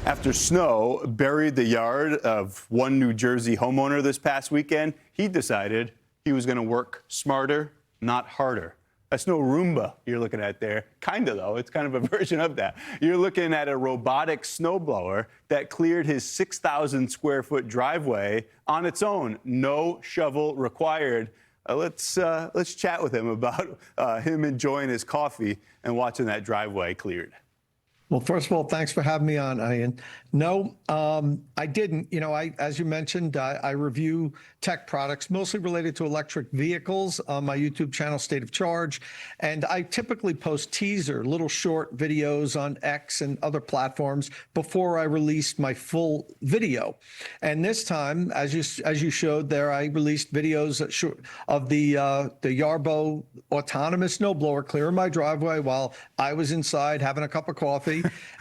After snow buried the yard of one New Jersey homeowner this past weekend, he decided he was going to work smarter, not harder. A snow Roomba you're looking at there. Kind of, though. It's kind of a version of that. You're looking at a robotic snowblower that cleared his 6,000 square foot driveway on its own. No shovel required. Let's chat with him about him enjoying his coffee and watching that driveway cleared. Well, first of all, thanks for having me on, Ian. No, I didn't. You know, as you mentioned, I review tech products mostly related to electric vehicles on my YouTube channel, State of Charge. And I typically post teaser, little short videos on X and other platforms before I release my full video. And this time, as you showed there, I released videos of the Yarbo autonomous snowblower clearing my driveway while I was inside having a cup of coffee.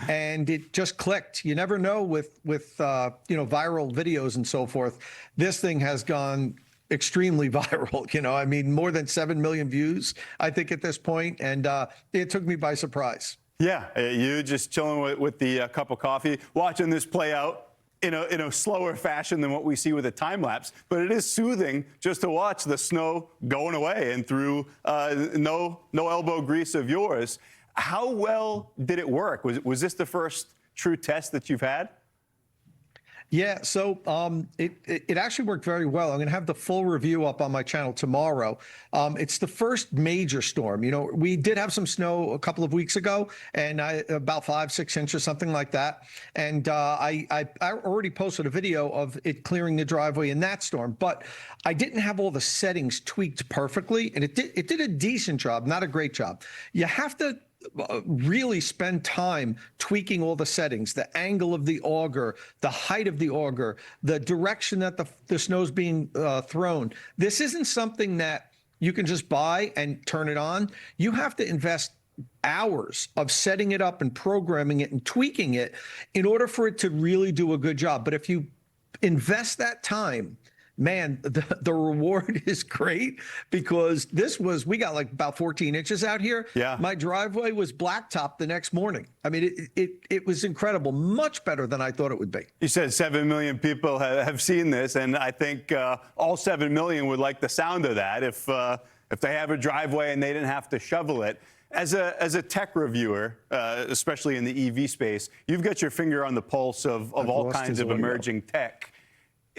And it just clicked. You never know with viral videos and so forth. This thing has gone extremely viral. I mean, more than 7 million views, I think, at this point, and it took me by surprise. Yeah, you just chilling with the cup of coffee, watching this play out in a slower fashion than what we see with a time lapse, but it is soothing just to watch the snow going away and through no elbow grease of yours. How well did it work? Was this the first true test that you've had? Yeah, so it actually worked very well. I'm going to have the full review up on my channel tomorrow. It's the first major storm. We did have some snow a couple of weeks ago, and about 5-6 inches, something like that. And I already posted a video of it clearing the driveway in that storm, but I didn't have all the settings tweaked perfectly, and it did a decent job, not a great job. You have to really spend time tweaking all the settings, the angle of the auger, the height of the auger, the direction that the snow's being thrown. This isn't something that you can just buy and turn it on. You have to invest hours of setting it up and programming it and tweaking it in order for it to really do a good job. But if you invest that time, man, the reward is great, because we got like about 14 inches out here. Yeah. My driveway was blacktop the next morning. I mean, it was incredible, much better than I thought it would be. You said 7 million people have seen this, and I think all 7 million would like the sound of that if they have a driveway and they didn't have to shovel it. As a tech reviewer, especially in the EV space, you've got your finger on the pulse of all kinds of emerging tech.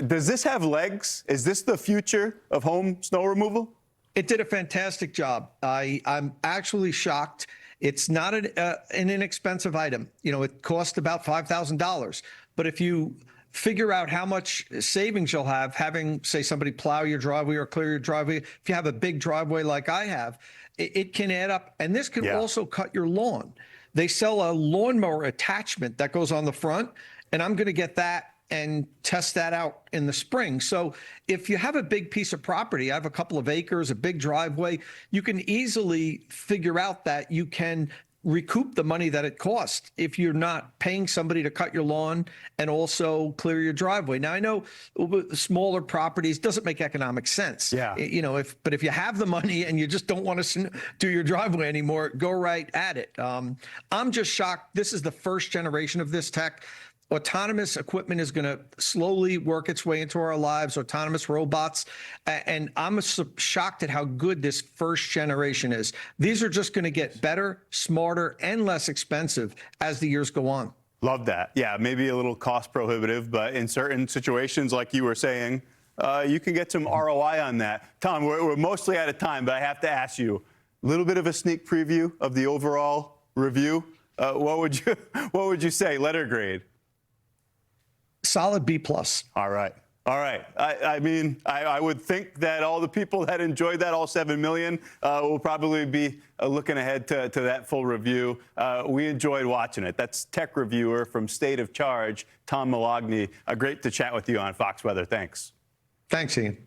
Does this have legs? Is this the future of home snow removal? It did a fantastic job. I'm actually shocked. It's not an inexpensive item. It cost about $5,000. But if you figure out how much savings you'll have having, say, somebody plow your driveway or clear your driveway, if you have a big driveway like I have, it can add up. And this can also cut your lawn. They sell a lawnmower attachment that goes on the front, and I'm going to get that and test that out in the spring. So if you have a big piece of property, I have a couple of acres, a big driveway, you can easily figure out that you can recoup the money that it costs if you're not paying somebody to cut your lawn and also clear your driveway. Now, I know smaller properties doesn't make economic sense. Yeah. But if you have the money and you just don't want to do your driveway anymore, go right at it. I'm just shocked. This is the first generation of this tech. Autonomous equipment is going to slowly work its way into our lives, autonomous robots. And I'm shocked at how good this first generation is. These are just going to get better, smarter, and less expensive as the years go on. Love that. Yeah, maybe a little cost prohibitive, but in certain situations, like you were saying, you can get some ROI on that. Tom, we're mostly out of time, but I have to ask you, a little bit of a sneak preview of the overall review. What would you say, letter grade? Solid B+. All right. I mean, I would think that all the people that enjoyed that, all 7 million, will probably be looking ahead to that full review. We enjoyed watching it. That's tech reviewer from State of Charge, Tom Moloughney. Great to chat with you on Fox Weather. Thanks. Thanks, Ian.